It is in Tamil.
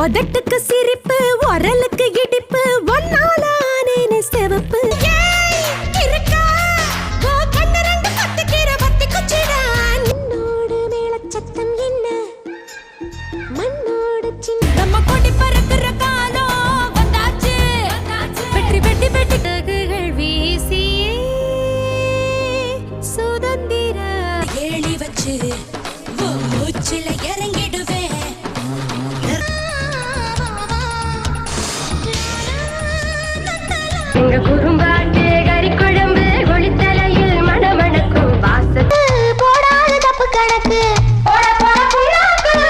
உதட்டுக்கு சிரிப்பு உரலுக்கு இடிப்பு ஒன்னால ஆனேனே சிவப்பு நம்ம கொடி பறக்குற காலம் வந்தாச்சு வெற்றி வெட்டி வெட்டி தகுகள் வீசியே சுதந்திர ஏழி வச்சு மூச்சில இறங்கிடுவேன் எங்க